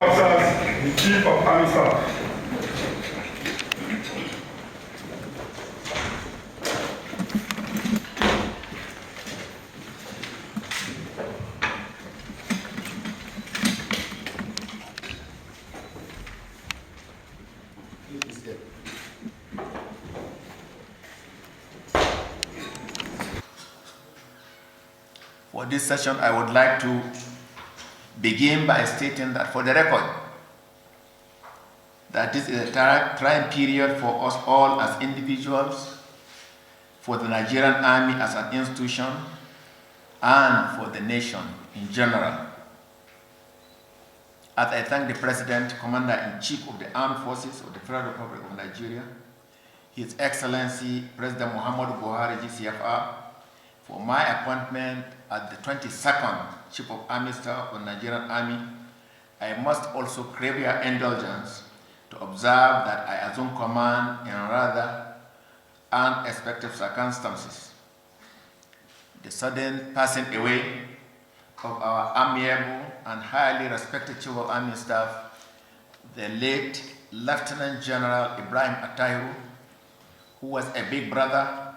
Officers, the Chief of Army Staff. For this session, I would like to begin by stating that for the record, that this is a trying period for us all as individuals, for the Nigerian Army as an institution, and for the nation in general. As I thank the President, Commander-in-Chief of the Armed Forces of the Federal Republic of Nigeria, His Excellency President Muhammadu Buhari, GCFR, for my appointment as the 22nd Chief of Army Staff of the Nigerian Army, I must also crave your indulgence to observe that I assume command in rather unexpected circumstances. The sudden passing away of our amiable and highly respected Chief of Army Staff, the late Lieutenant General Ibrahim Attahiru, who was a big brother,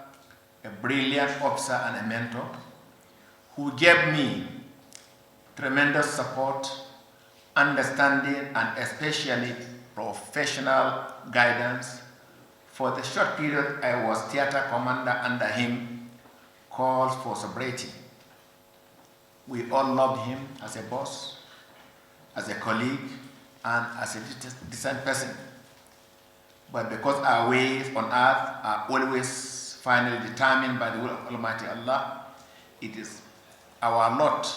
a brilliant officer and a mentor, who gave me tremendous support, understanding, and especially professional guidance for the short period I was theater commander under him, calls for sobriety. We all loved him as a boss, as a colleague, and as a decent person. But because our ways on earth are always finally determined by the will of Almighty Allah, it is our lot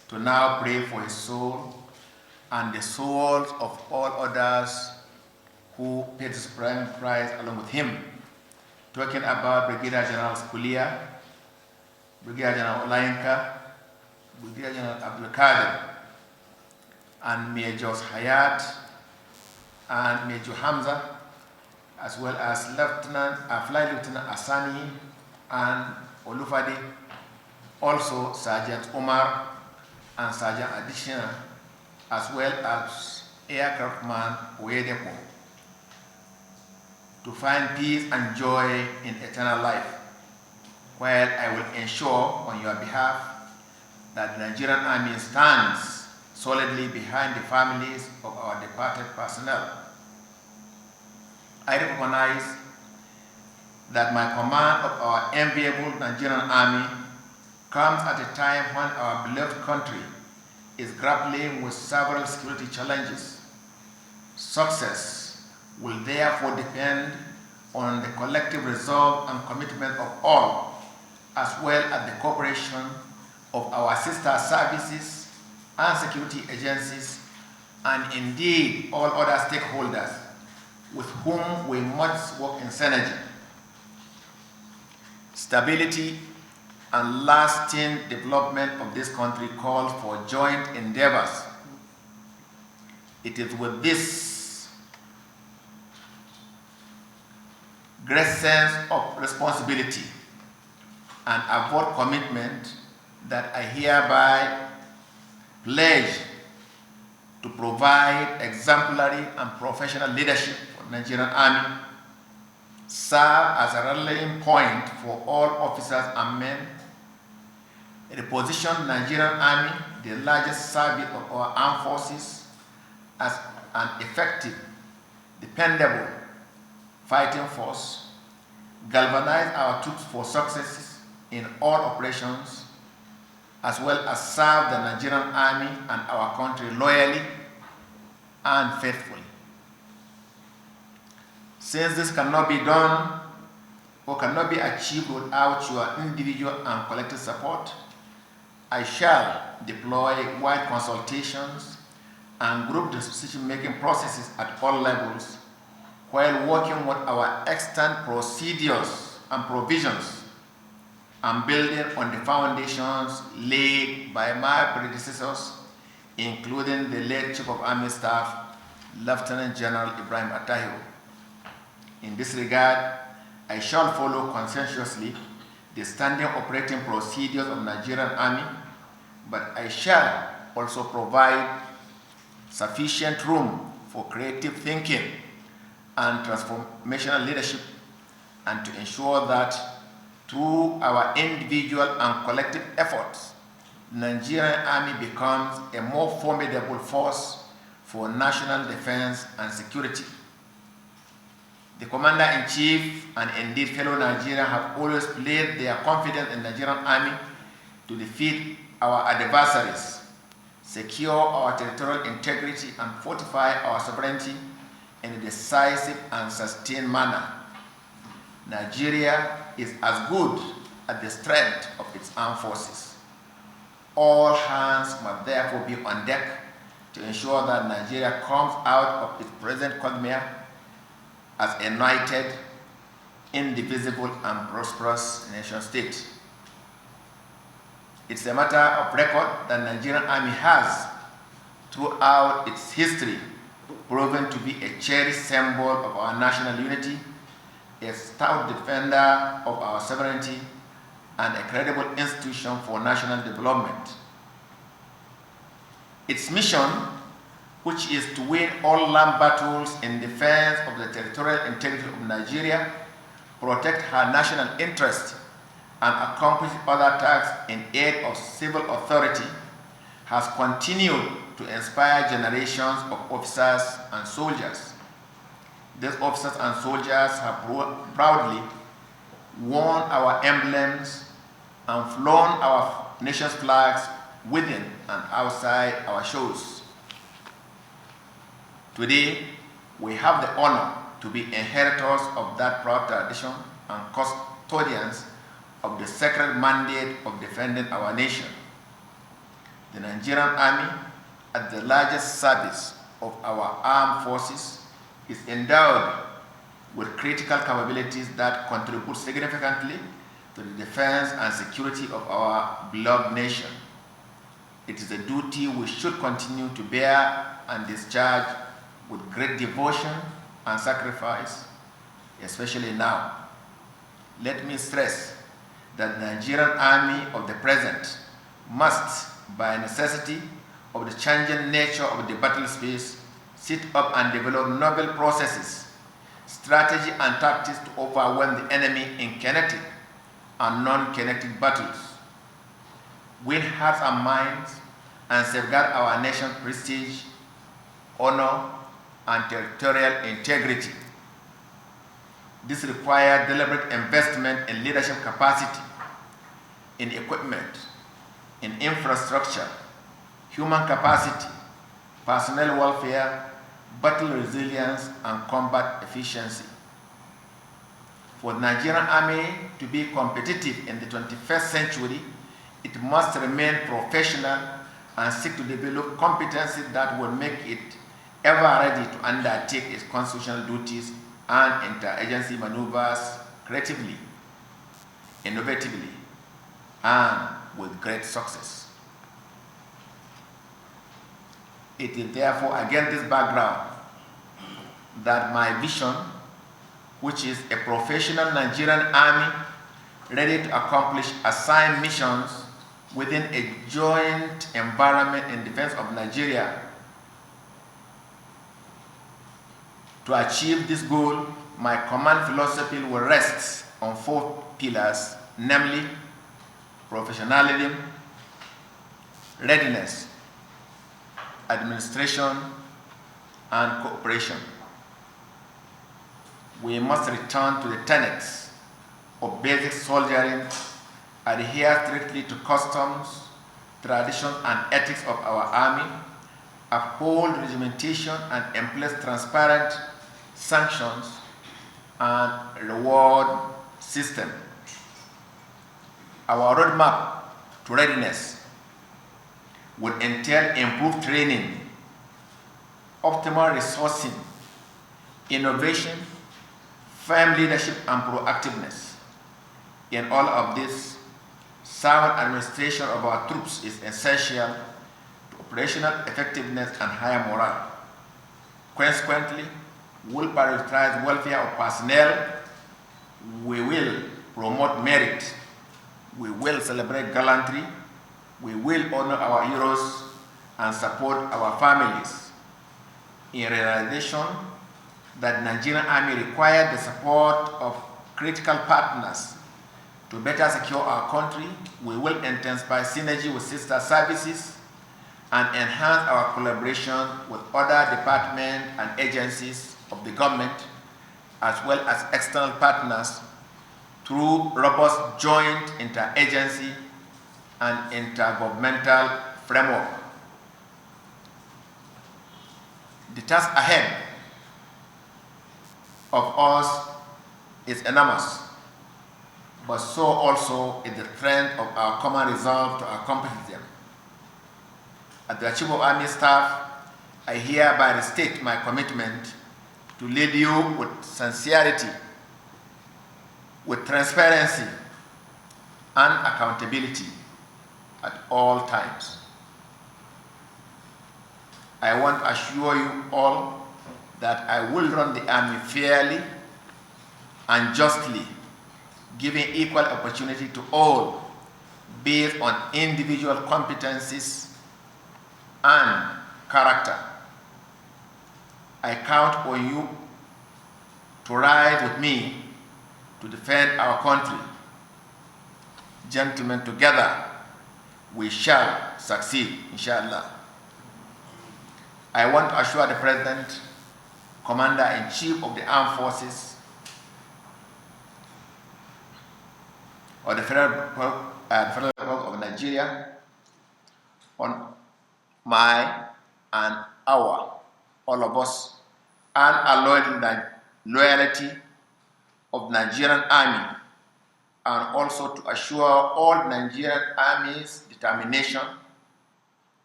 to now pray for his soul and the souls of all others who paid the supreme price along with him. Talking about Brigadier General Skulia, Brigadier General Olainka, Brigadier General Abdul Qadir, and Majors Hayat and Major Hamza, as well as Flight Lieutenant Asani and Olufade, also Sergeant Omar and Sergeant Additional, as well as Aircraftman Oyedepo, to find peace and joy in eternal life, while I will ensure on your behalf that the Nigerian Army stands solidly behind the families of our departed personnel. I recognize that my command of our enviable Nigerian Army comes at a time when our beloved country is grappling with several security challenges. Success will therefore depend on the collective resolve and commitment of all, as well as the cooperation of our sister services and security agencies, and indeed all other stakeholders with whom we must work in synergy. Stability and lasting development of this country calls for joint endeavors. It is with this great sense of responsibility and avowed commitment that I hereby pledge to provide exemplary and professional leadership for the Nigerian Army, serve as a rallying point for all officers and men, reposition the Nigerian Army, the largest service of our armed forces, as an effective, dependable fighting force, galvanize our troops for successes in all operations, as well as serve the Nigerian Army and our country loyally and faithfully. Since this cannot be done or cannot be achieved without your individual and collective support, I shall deploy wide consultations and group decision-making processes at all levels while working with our extant procedures and provisions and building on the foundations laid by my predecessors, including the late Chief of Army Staff, Lieutenant General Ibrahim Attahiru. In this regard, I shall follow conscientiously the standing operating procedures of the Nigerian Army, but I shall also provide sufficient room for creative thinking and transformational leadership, and to ensure that through our individual and collective efforts, the Nigerian Army becomes a more formidable force for national defense and security. The Commander-in-Chief and indeed fellow Nigerians have always placed their confidence in the Nigerian Army to defeat our adversaries, secure our territorial integrity, and fortify our sovereignty in a decisive and sustained manner. Nigeria is as good as the strength of its armed forces. All hands must therefore be on deck to ensure that Nigeria comes out of its present quagmire as a united, indivisible, and prosperous nation state. It's a matter of record that the Nigerian Army has, throughout its history, proven to be a cherished symbol of our national unity, a stout defender of our sovereignty, and a credible institution for national development. Its mission, which is to win all land battles in defense of the territorial integrity of Nigeria, protect her national interest, and accomplish other tasks in aid of civil authority, has continued to inspire generations of officers and soldiers. These officers and soldiers have proudly worn our emblems and flown our nation's flags within and outside our shows. Today, we have the honor to be inheritors of that proud tradition and custodians of the sacred mandate of defending our nation. The Nigerian Army, at the largest service of our armed forces, is endowed with critical capabilities that contribute significantly to the defense and security of our beloved nation. It is a duty we should continue to bear and discharge with great devotion and sacrifice, especially now. Let me stress that the Nigerian Army of the present must, by necessity of the changing nature of the battle space, sit up and develop novel processes, strategy, and tactics to overwhelm the enemy in kinetic and non-kinetic battles, win hearts and minds, and safeguard our nation's prestige, honor, and territorial integrity. This requires deliberate investment in leadership capacity, in equipment, in infrastructure, human capacity, personnel welfare, battle resilience, and combat efficiency. For the Nigerian Army to be competitive in the 21st century, it must remain professional and seek to develop competencies that will make it ever ready to undertake its constitutional duties and interagency maneuvers creatively, innovatively, and with great success. It is therefore against this background that my vision, which is a professional Nigerian Army ready to accomplish assigned missions within a joint environment in defense of Nigeria. To achieve this goal, my command philosophy will rest on 4 pillars, namely professionalism, readiness, administration, and cooperation. We must return to the tenets of basic soldiering, adhere strictly to customs, traditions, and ethics of our army, uphold regimentation, and implement transparent sanctions and reward system. Our roadmap to readiness would entail improved training, optimal resourcing, innovation, firm leadership, and proactiveness. In all of this, sound administration of our troops is essential to operational effectiveness and higher morale. Consequently, we will prioritize welfare of personnel, we will promote merit, we will celebrate gallantry, we will honor our heroes and support our families, in realization that Nigerian Army required the support of critical partners to better secure our country, we will intensify synergy with sister services and enhance our collaboration with other departments and agencies of the government, as well as external partners, through robust joint interagency and intergovernmental framework. The task ahead of us is enormous, but so also is the strength of our common resolve to accomplish them. As the Chief of Army Staff, I hereby restate my commitment to lead you with sincerity, with transparency and accountability at all times. I want to assure you all that I will run the Army fairly and justly, giving equal opportunity to all based on individual competencies and character. I count on you to ride with me to defend our country. Gentlemen, together we shall succeed, inshallah. I want to assure the President, Commander-in-Chief of the Armed Forces of the Federal Republic of Nigeria, on my and our, all of us, unalloyed loyalty of Nigerian Army, and also to assure all Nigerian Army's determination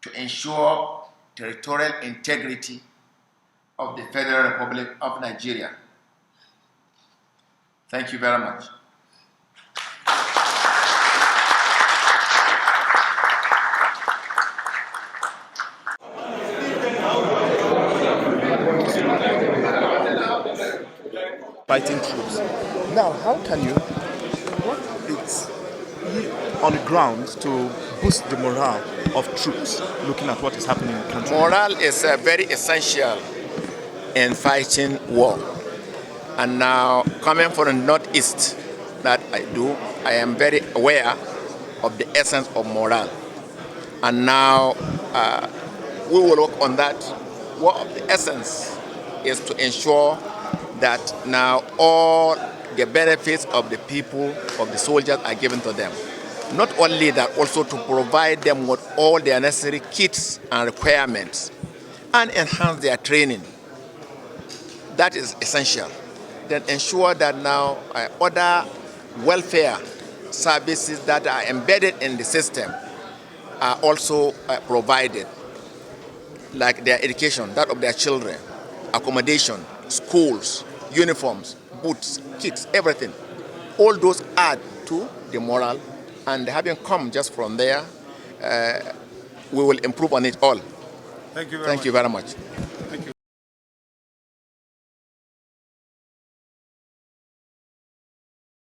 to ensure territorial integrity of the Federal Republic of Nigeria. Thank you very much. Fighting troops. Now, how can you work on the ground to boost the morale of troops looking at what is happening in the country? Morale is very essential in fighting war. And now, coming from the Northeast that I am very aware of the essence of morale. And now, we will work on that. What of the essence is to ensure that now all the benefits of the people, of the soldiers, are given to them. Not only that, also to provide them with all their necessary kits and requirements and enhance their training. That is essential. Then ensure that now other welfare services that are embedded in the system are also provided, like their education, that of their children, accommodation, schools, uniforms, boots, kits, everything. All those add to the morale, and having come just from there, we will improve on it all. Thank you very much. Thank you very much.